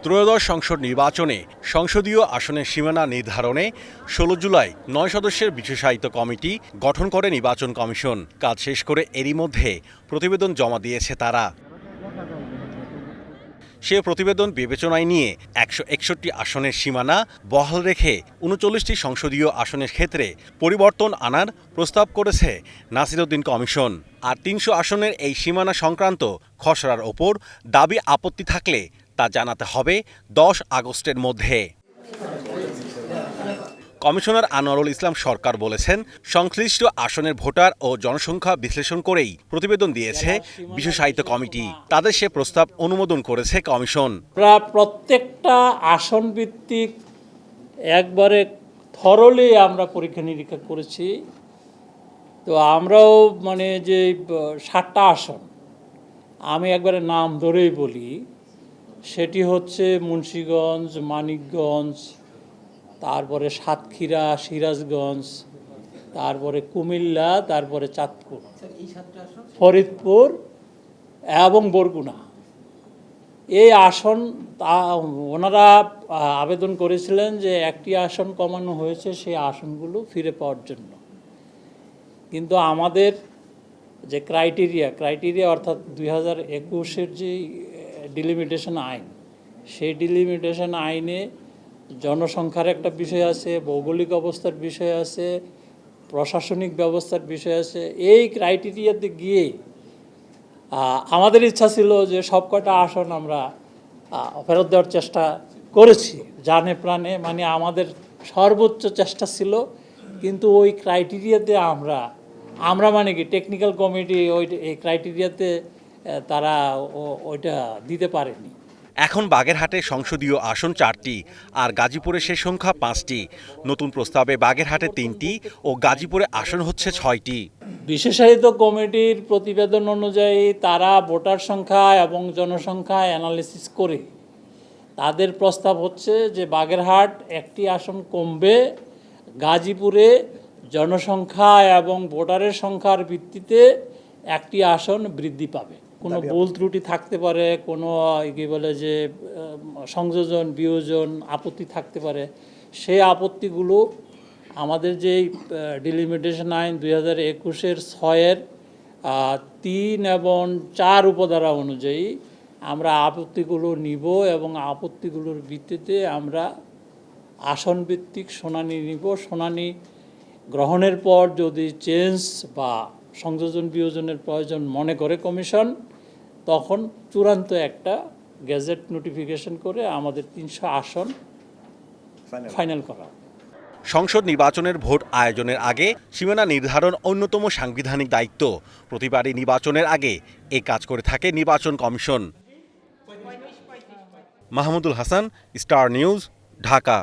ত্রয়োদশ সংসদ নির্বাচনে সংসদীয় আসনের সীমানা নির্ধারণে ১৬ জুলাই ৯ সদস্যের বিশেষায়িত কমিটি গঠন করে নির্বাচন কমিশন। কাজ শেষ করে এরই মধ্যে প্রতিবেদন জমা দিয়েছে তারা। সে প্রতিবেদন বিবেচনায় নিয়ে ১৬১ আসনের সীমানা বহাল রেখে ৩৯টি সংসদীয় আসনের ক্ষেত্রে পরিবর্তন আনার প্রস্তাব করেছে নাসিরউদ্দিন কমিশন। আর ৩০০ আসনের এই সীমানা সংক্রান্ত খসড়ার ওপর দাবি আপত্তি থাকলে তা জানাতে হবে ১০ আগস্টের মধ্যে। কমিশনার আনোয়ারুল ইসলাম সরকার বলেছেন, সংশ্লিষ্ট আসনের ভোটার ও জনসংখ্যা বিশ্লেষণ করেই প্রতিবেদন দিয়েছে বিশেষায়িত কমিটি। তাদের সে প্রস্তাব অনুমোদন করেছে কমিশন। প্রত্যেকটা আসন ভিত্তিক একবারে থরলি আমরা পরীক্ষা নিরীক্ষা করেছি। তো আমরাও যে 7টা আসন আমি একবারে নাম ধরেই বলি, সেটি হচ্ছে মুন্সিগঞ্জ, মানিকগঞ্জ, তারপরে সাতক্ষীরা, সিরাজগঞ্জ, তারপরে কুমিল্লা, তারপরে চাঁদপুর, ফরিদপুর এবং বরগুনা। এই আসন ওনারা আবেদন করেছিলেন যে একটি আসন কমানো হয়েছে সেই আসনগুলো ফিরে পাওয়ার জন্য। কিন্তু আমাদের যে ক্রাইটেরিয়া অর্থাৎ 2021-এর যে ডিলিমিটেশন আইন, সেই ডিলিমিটেশন আইনে জনসংখ্যার একটা বিষয় আছে, ভৌগোলিক অবস্থার বিষয় আছে, প্রশাসনিক ব্যবস্থার বিষয় আছে। এই ক্রাইটেরিয়াতে গিয়ে আমাদের ইচ্ছা ছিল যে সবকটা আসন আমরা ফেরত দেওয়ার চেষ্টা করেছি জানে প্রাণে, আমাদের সর্বোচ্চ চেষ্টা ছিল। কিন্তু ওই ক্রাইটেরিয়াতে আমরা টেকনিক্যাল কমিটি এই ক্রাইটেরিয়াতে তারা ওইটা দিতে পারেনি। এখন বাগেরহাটে সংসদীয় আসন 4টি আর গাজীপুরে সে সংখ্যা 5টি। নতুন প্রস্তাবে বাগেরহাটে 3টি ও গাজীপুরে আসন হচ্ছে 6টি। বিশেষায়িত কমিটির প্রতিবেদন অনুযায়ী তারা ভোটার সংখ্যা এবং জনসংখ্যা অ্যানালিসিস করে তাদের প্রস্তাব হচ্ছে যে বাগেরহাট একটি আসন কমবে, গাজীপুরে জনসংখ্যা এবং ভোটারের সংখ্যার ভিত্তিতে একটি আসন বৃদ্ধি পাবে। কোনো ভুল ত্রুটি থাকতে পারে, কোনো সংযোজন বিয়োজন আপত্তি থাকতে পারে। সেই আপত্তিগুলো আমাদের যেই ডিলিমিটেশন আইন 2021-এর 6-এর 3 এবং 4 উপধারা অনুযায়ী আমরা আপত্তিগুলো নিব এবং আপত্তিগুলোর ভিত্তিতে আমরা আসন ভিত্তিক শুনানি নিব। শুনানি গ্রহণের পর যদি চেঞ্জ বা সংযোজন বিয়োজনের প্রয়োজন মনে করে কমিশন, তখন চূড়ান্ত একটা গেজেট নোটিফিকেশন করে আমাদের 300 আসন ফাইনাল করা। সংসদ নির্বাচনের ভোট আয়োজনের আগে সীমানা নির্ধারণ অন্যতম সাংবিধানিক দায়িত্ব। প্রতিবারই নির্বাচনের আগে এই কাজ করে থাকে নির্বাচন commission. Mahmudul Hasan, star news, Dhaka.